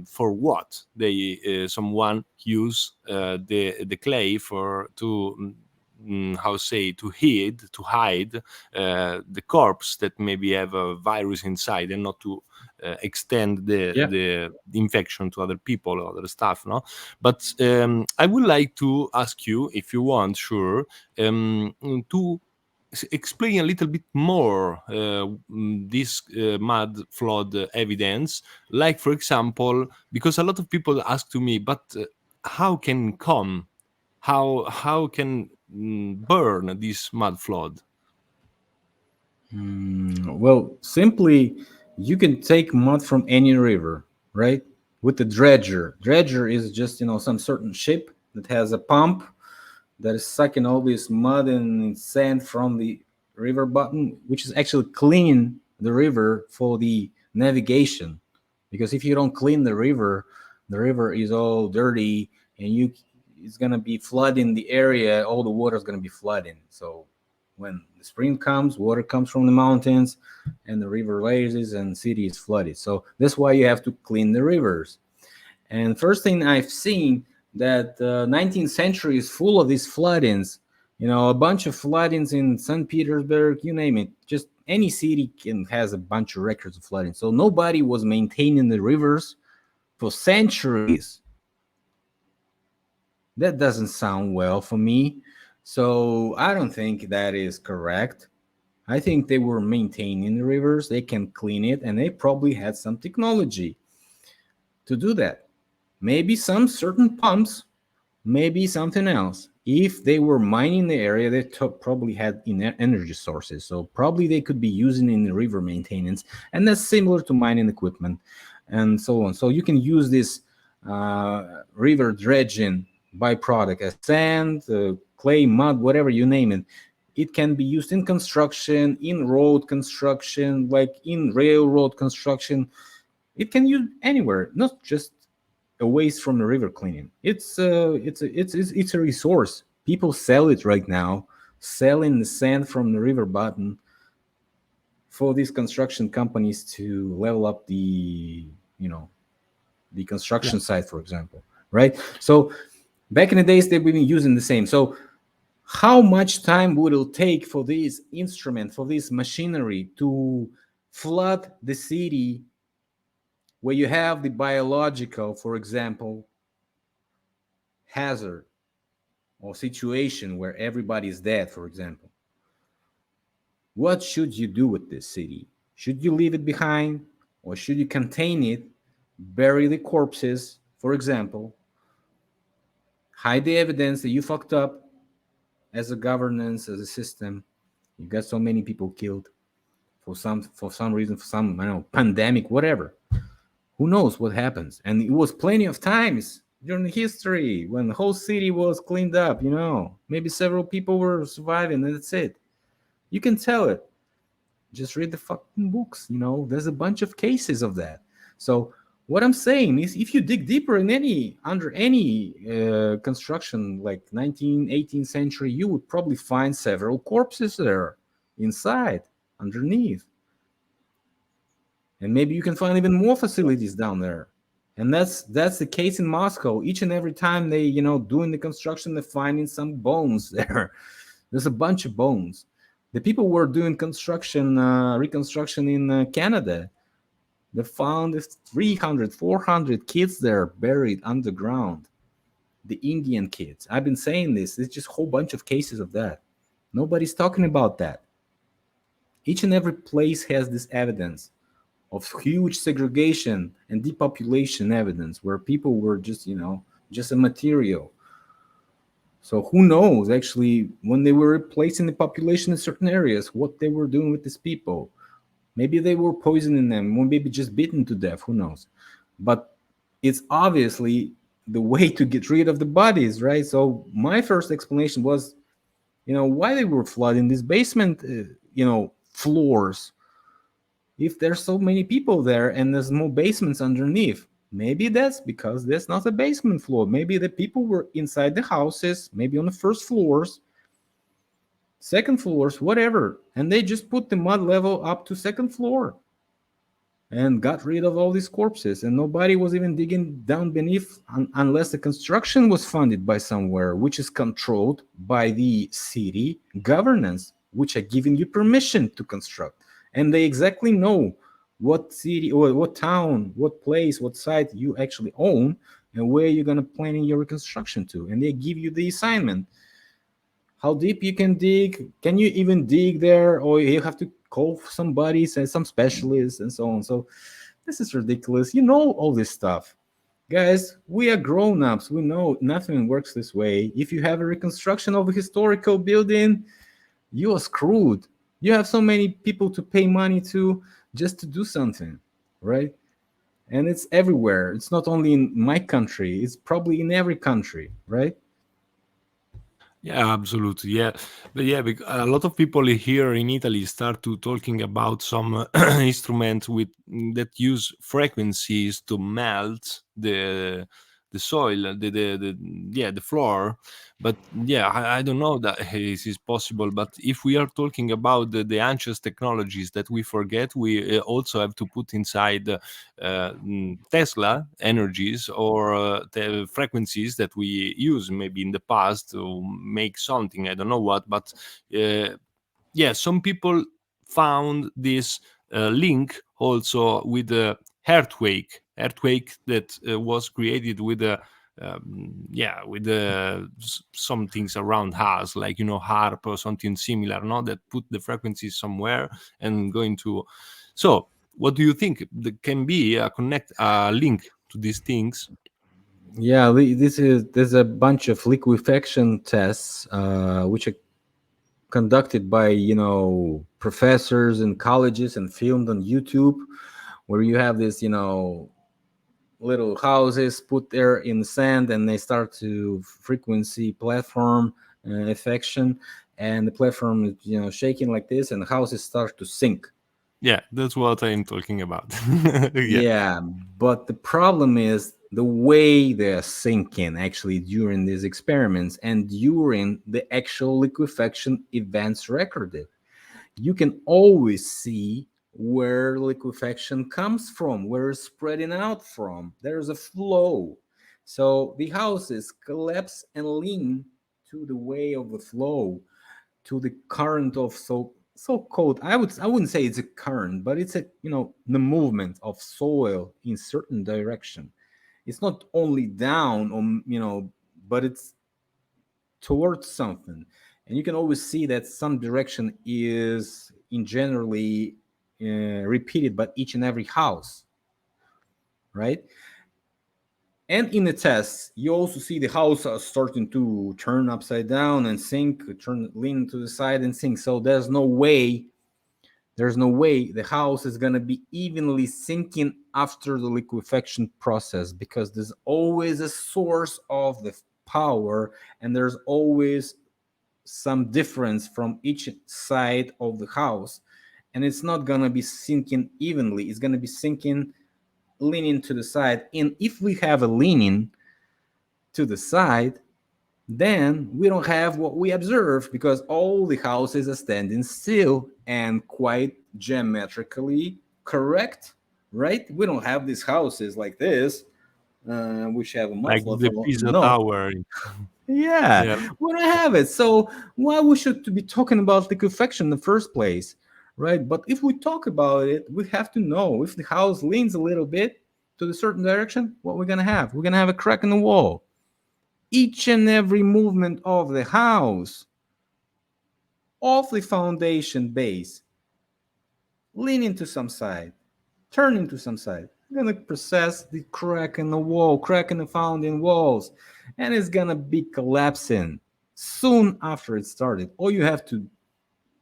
for what they someone use the clay for to. How say to hide the corpse that maybe have a virus inside, and not to extend Yeah. the infection to other people or other stuff, no? But I would like to ask you, if you want, sure, to explain a little bit more this mud flood evidence, like for example, because a lot of people ask to me, but how can come, how can burn this mud flood? Well, simply, you can take mud from any river, right? With the dredger. Dredger is just, some certain ship that has a pump that is sucking all this mud and sand from the river bottom, which is actually clean the river for the navigation. Because if you don't clean the river is all dirty, and it's gonna be flooding the area. All the water is gonna be flooding. So when the spring comes, water comes from the mountains, and the river raises, and city is flooded. So that's why you have to clean the rivers. And first thing I've seen, that 19th century is full of these floodings. A bunch of floodings in St. Petersburg, you name it. Just any city has a bunch of records of flooding. So nobody was maintaining the rivers for centuries. That doesn't sound well for me. So I don't think that is correct. I think they were maintaining the rivers. They can clean it, and they probably had some technology to do that. Maybe some certain pumps, maybe something else. If they were mining the area, they probably had energy sources. So probably they could be using in the river maintenance, and that's similar to mining equipment, and so on. So you can use this river dredging byproduct as sand, clay, mud, whatever you name it. It can be used in construction, in road construction, like in railroad construction. It can use anywhere, not just a waste from the river cleaning. It's a resource. People sell it right now, selling the sand from the river bottom for these construction companies to level up the Yeah. construction site, for example, right? So back in the days, they've been using the same. So how much time would it take for this instrument, for this machinery to flood the city where you have the biological, for example, hazard or situation where everybody is dead, for example? What should you do with this city? Should you leave it behind, or should you contain it, bury the corpses, for example, hide the evidence that you fucked up as a governance, as a system? You got so many people killed for some reason, for some, I don't know, pandemic, whatever. Who knows what happens? And it was plenty of times during the history when the whole city was cleaned up. Maybe several people were surviving, and that's it. You can tell it. Just read the fucking books. There's a bunch of cases of that. So what I'm saying is, if you dig deeper in under any construction like 19th, 18th century, you would probably find several corpses there inside, underneath. And maybe you can find even more facilities down there And that's the case in Moscow. Each and every time they, doing the construction, they're finding some bones there. There's a bunch of bones. The people were doing reconstruction in Canada. They found 300, 400 kids there buried underground. The Indian kids. I've been saying this. It's just a whole bunch of cases of that. Nobody's talking about that. Each and every place has this evidence of huge segregation and depopulation evidence where people were just, just a material. So who knows actually when they were replacing the population in certain areas, what they were doing with these people. Maybe they were poisoning them, or maybe just beaten to death, who knows. But it's obviously the way to get rid of the bodies, right? So my first explanation was, why they were flooding this basement, floors if there's so many people there and there's no basements underneath. Maybe that's because there's not a basement floor. Maybe the people were inside the houses, maybe on the first floors, second floors, whatever, and they just put the mud level up to second floor and got rid of all these corpses, and nobody was even digging down beneath unless the construction was funded by somewhere, which is controlled by the city governance, which are giving you permission to construct, and they exactly know what city or what town, what place, what site you actually own, and where you're going to plan your reconstruction to, and they give you the assignment how deep you can dig, can you even dig there, or you have to call somebody, say some specialists, and so on. So this is ridiculous. You know all this stuff, guys. We are grown-ups. We know nothing works this way. If you have a reconstruction of a historical building, you are screwed. You have so many people to pay money to just to do something, right? And it's everywhere. It's not only in my country, it's probably in every country, right? Yeah, absolutely. Yeah, but yeah, a lot of people here in Italy start to talking about some instruments with that use frequencies to melt the soil, the floor. But yeah, I don't know that this is possible. But if we are talking about the ancient technologies that we forget, we also have to put inside Tesla energies or the frequencies that we use maybe in the past to make something. I don't know what, but uh, yeah, some people found this link also with the earthquake that was created with a with some things around us, like harp or something similar, no, that put the frequencies somewhere and going to. So what do you think? There can be a connect a link to these things? Yeah, there's a bunch of liquefaction tests, which are conducted by professors in colleges and filmed on YouTube, where you have this little houses put there in sand, and they start to frequency platform affection, and the platform is shaking like this, and the houses start to sink. Yeah, that's what I'm talking about. Yeah. Yeah, but the problem is the way they're sinking actually during these experiments and during the actual liquefaction events recorded. You can always see where liquefaction comes from, where it's spreading out from. There's a flow. So the houses collapse and lean to the way of the flow, to the current of so-called, I wouldn't say it's a current, but it's a the movement of soil in certain direction. It's not only down or but it's towards something, and you can always see that some direction is in generally repeated by each and every house, right? And in the tests, you also see the house starting to turn upside down and sink, turn lean to the side and sink. So there's no way the house is going to be evenly sinking after the liquefaction process, because there's always a source of the power, and there's always some difference from each side of the house, and it's not going to be sinking evenly. It's going to be sinking, leaning to the side. And if we have a leaning to the side, then we don't have what we observe, because all the houses are standing still and quite geometrically correct, right? We don't have these houses like this, which have a Like muffler the for Pisa no. Tower. Yeah, Yeah, we don't have it. So why we should to be talking about liquefaction in the first place, right? But if we talk about it, we have to know if the house leans a little bit to a certain direction, what we're gonna have. We're gonna have a crack in the wall. Each and every movement of the house, of the foundation base, leaning to some side, turning to some side. We're gonna process the crack in the wall, crack in the founding walls, and it's gonna be collapsing soon after it started. Or you have to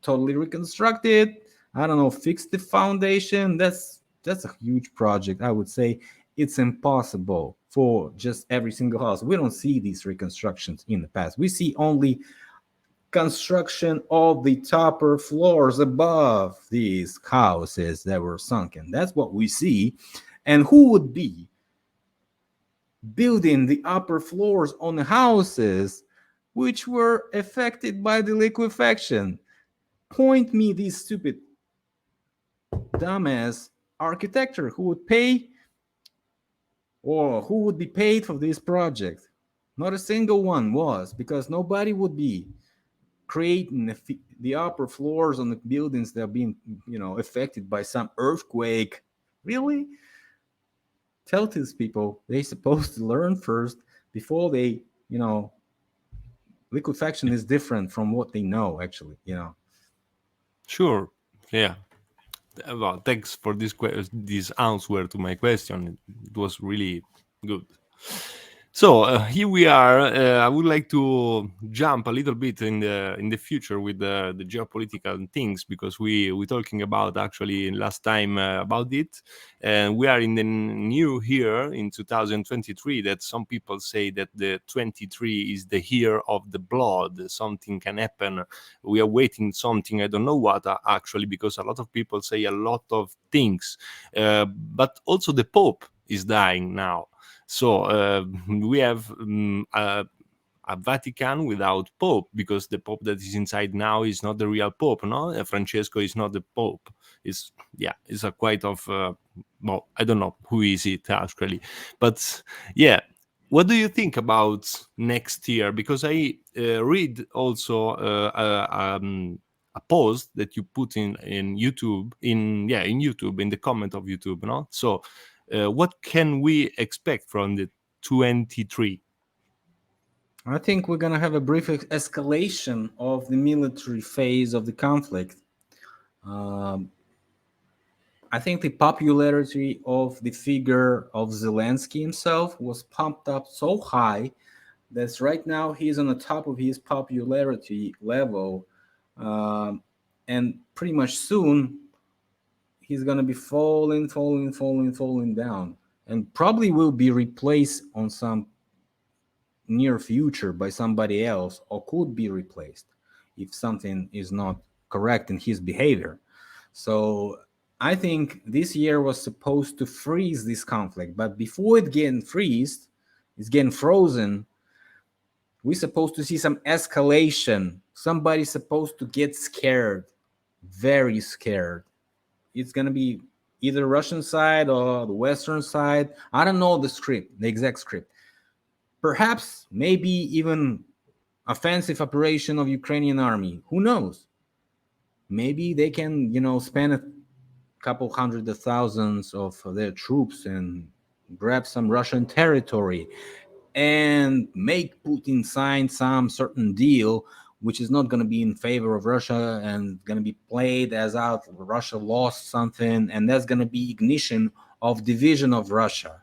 totally reconstruct it. I don't know, fix the foundation. That's a huge project. I would say it's impossible for just every single house. We don't see these reconstructions in the past. We see only construction of the upper floors above these houses that were sunken. That's what we see. And who would be building the upper floors on the houses which were affected by the liquefaction? Point me these stupid dumbass architecture who would pay or who would be paid for this project. Not a single one was, because nobody would be creating the upper floors on the buildings that are being, affected by some earthquake. Really? Tell these people they're supposed to learn first before they, liquefaction is different from what they know actually. sure. Yeah. Well, thanks for this answer to my question. It was really good. So here we are. I would like to jump a little bit in the future with the geopolitical things, because we talking about actually last time about it, and we are in the new year in 2023. That some people say that the 23 is the year of the blood. Something can happen. We are waiting something. I don't know what actually, because a lot of people say a lot of things, but also the Pope is dying now. So we have a Vatican without Pope, because the Pope that is inside now is not the real Pope. No, Francesco is not the Pope. It's it's a quite of well, I don't know who is it actually, but yeah. What do you think about next year? Because I read also a post that you put in YouTube in YouTube, in the comment of YouTube, no? So what can we expect from the 23? I think we're going to have a brief escalation of the military phase of the conflict. um, I think the popularity of the figure of Zelensky himself was pumped up so high that right now he's on the top of his popularity level. Um, and pretty much soon he's going to be falling down, and probably will be replaced on some near future by somebody else, or could be replaced if something is not correct in his behavior. So I think this year was supposed to freeze this conflict, but before it getting freezed, it's getting frozen. We're supposed to see some escalation. Somebody's supposed to get scared, very scared. It's gonna be either Russian side or the Western side. I don't know the script, the exact script. Perhaps, maybe even offensive operation of Ukrainian army. Who knows? Maybe they can, spend a couple hundred of thousands of their troops and grab some Russian territory and make Putin sign some certain deal which is not going to be in favor of Russia and going to be played as out Russia lost something, and that's going to be ignition of division of Russia.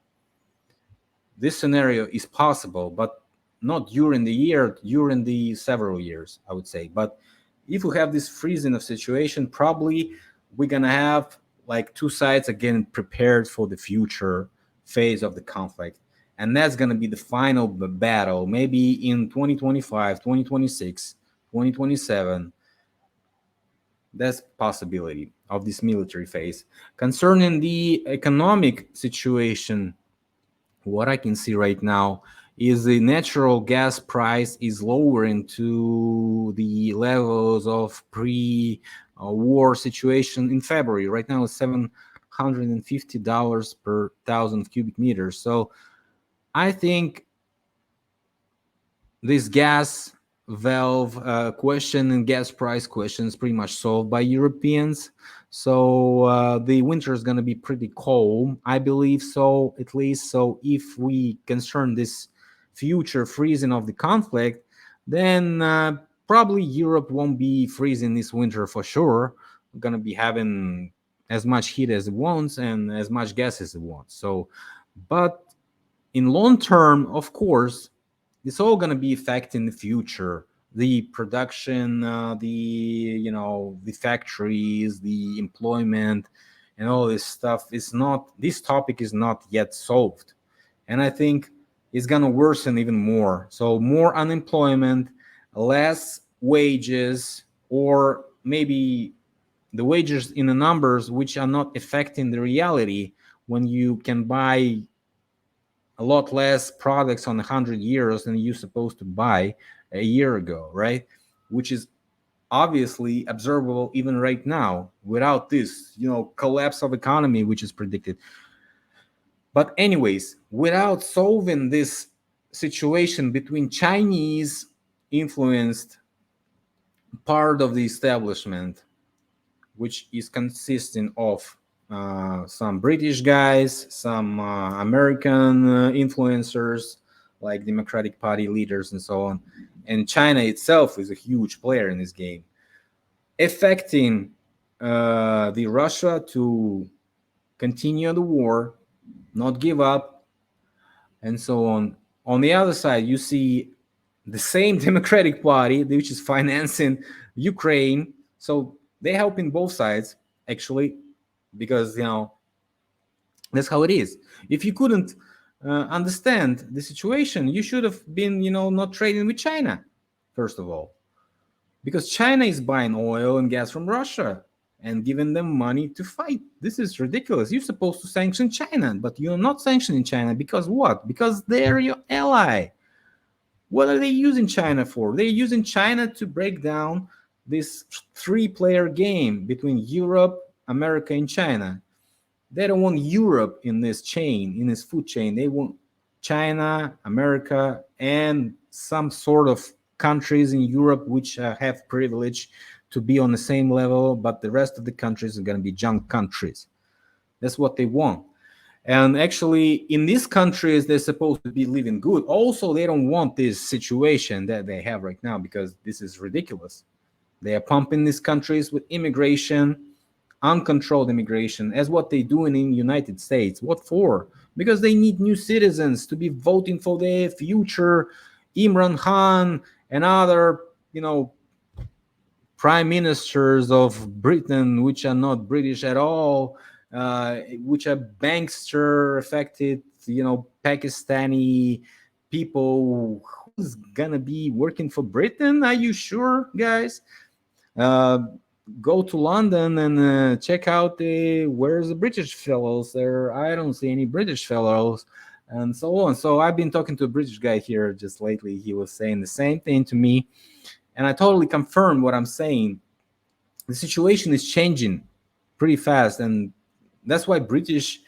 This scenario is possible, but not during the year, during the several years, I would say. But if we have this freezing of situation, probably we're gonna have like two sides again prepared for the future phase of the conflict. And that's gonna be the final battle, maybe in 2025, 2026, 2027. That's possibility of this military phase. Concerning the economic situation, what I can see right now is the natural gas price is lowering to the levels of pre-war situation in February. Right now, it's $750 per thousand cubic meters. So I think this gas valve question and gas price question is pretty much solved by Europeans. So the winter is going to be pretty cold, I believe so, at least. So if we concern this future freezing of the conflict, then probably Europe won't be freezing this winter for sure. We're going to be having as much heat as it wants and as much gas as it wants. So, but in long term, of course, it's all going to be affecting the future, the production, the factories, the employment, and all this stuff. Is not This topic is not yet solved, and I think it's going to worsen even more. So more unemployment, less wages, or maybe the wages in the numbers which are not affecting the reality when you can buy a lot less products on 100 years than you're supposed to buy a year ago, right? Which is obviously observable even right now without this, collapse of economy, which is predicted. But anyways, without solving this situation between Chinese influenced part of the establishment, which is consisting of some British guys, some American influencers, like Democratic Party leaders and so on. And China itself is a huge player in this game, affecting the Russia to continue the war, not give up, and so on. On the other side, you see the same Democratic Party, which is financing Ukraine. So they help in both sides, actually, because that's how it is. If you couldn't understand the situation, you should have been not trading with China, first of all, because China is buying oil and gas from Russia and giving them money to fight. This is ridiculous. You're supposed to sanction China, but you're not sanctioning China because what? Because they're your ally. What are they using China for? They're using China to break down this three-player game between Europe, America, and China. They don't want Europe in this chain, in this food chain. They want China, America, and some sort of countries in Europe which have privilege to be on the same level, but the rest of the countries are going to be junk countries. That's what they want. And actually, in these countries, they're supposed to be living good. Also, they don't want this situation that they have right now because this is ridiculous. They are pumping these countries with immigration, uncontrolled immigration, as what they do in the United States. What for? Because they need new citizens to be voting for their future Imran Khan and other, prime ministers of Britain, which are not British at all, which are bankster affected, Pakistani people. Who's gonna be working for Britain? Are you sure, guys? Uh, Go to London and check out where's the British fellows there. I don't see any British fellows, and so on. So I've been talking to a British guy here just lately. He was saying the same thing to me, and I totally confirm what I'm saying. The situation is changing pretty fast, and that's why British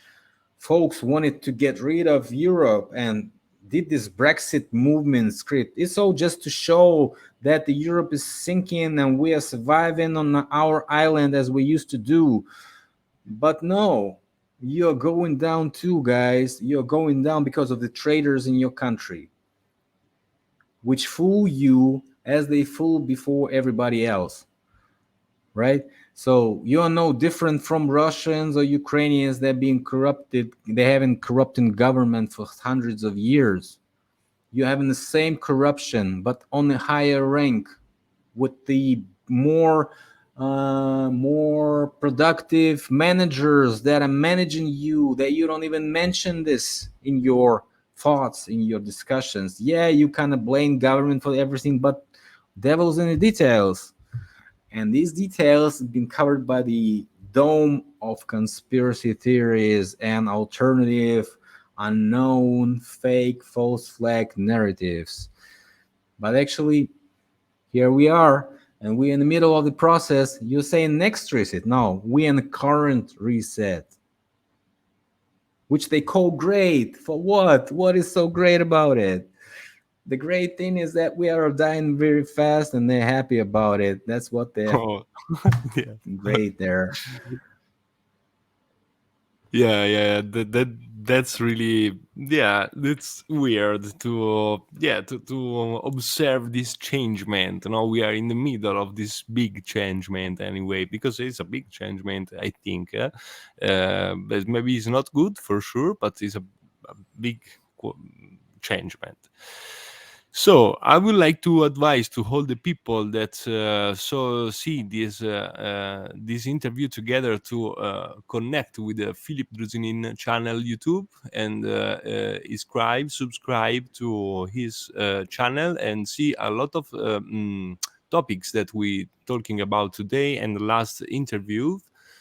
folks wanted to get rid of Europe and did this Brexit movement script. It's all just to show that the Europe is sinking and we are surviving on our island as we used to do. But no, you're going down too, guys. You're going down because of the traitors in your country, which fool you as they fool before everybody else, right? So you're no different from Russians or Ukrainians that being corrupted. They haven't corrupted government for hundreds of years. You're having the same corruption, but on a higher rank, with the more productive managers that are managing you. That you don't even mention this in your thoughts, in your discussions. Yeah, you kind of blame government for everything, but devil's in the details. And these details have been covered by the dome of conspiracy theories and alternative, unknown, fake, false flag narratives. But actually, here we are, and we're in the middle of the process. You're saying next reset. No, we're in the current reset. which they call great. For what? What is so great about it? The great thing is that we are dying very fast and they're happy about it. That's what they're Oh, yeah. great there. Yeah, yeah, that's really, yeah, it's weird to, yeah, to observe this changement. You know, we are in the middle of this big changement anyway, because it's a big changement, I think. But maybe it's not good for sure, but it's a big changement. So I would like to advise to all the people that see this interview together to connect with the Philip Druzhinin channel YouTube and subscribe to his channel and see a lot of topics that we talking about today and the last interview.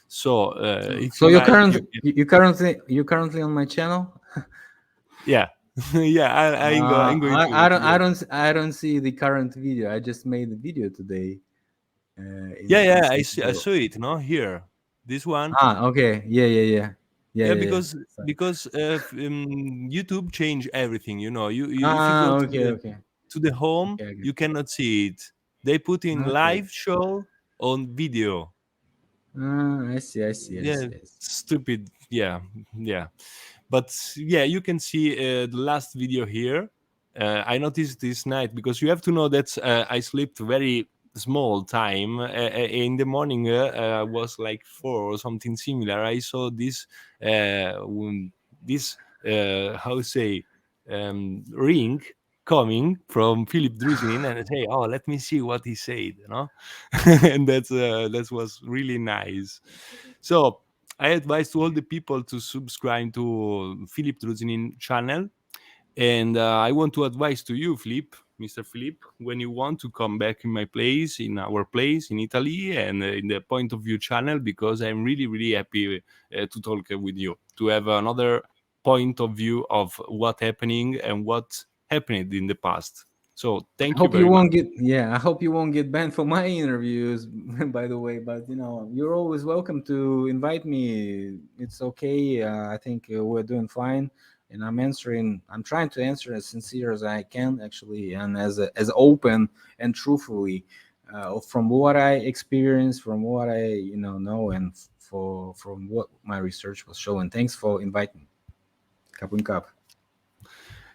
So if So you you're like, you currently can, on my channel. yeah, yeah. I'm going to go. I don't see the current video. I just made the video today. Yeah, In yeah, I some see. I video. saw it. No, here, this one. Okay. Yeah, Yeah. because So- YouTube change everything. You if you go okay, okay, to the home, okay. I got you cannot see it. They put in okay. live show on video. I see. I see. I Yeah, see. I see. stupid. Yeah, yeah. But yeah, you can see the last video here. I noticed this night because you have to know that I slept very small time. In the morning was like 4 or something similar. I saw this how say ring coming from Philip Druzhinin, and I say, oh, let me see what he said, and that was really nice. So I advise to all the people to subscribe to Philip Druzhinin channel. And I want to advise to you, Flip, Mr. Philip, when you want to come back in my place, in our place in Italy, and in the Point of View channel, because I'm really, really happy to talk with you, to have another point of view of what happening and what happened in the past. So I thank you hope you very much. won't get I hope you won't get banned for my interviews, by the way. But you're always welcome to invite me. It's okay. I think we're doing fine, and I'm trying to answer as sincere as I can, actually, and as open and truthfully, from what I experienced, from what I know, and from what my research was showing. Thanks for inviting me. Kapun kap.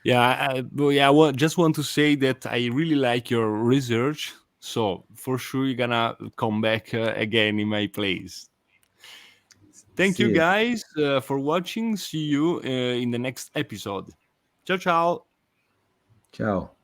Yeah, well, yeah. Just want to say that I really like your research. So for sure, you're gonna come back again in my place. Thank you, See it. guys, for watching. See you in the next episode. Ciao, ciao. Ciao.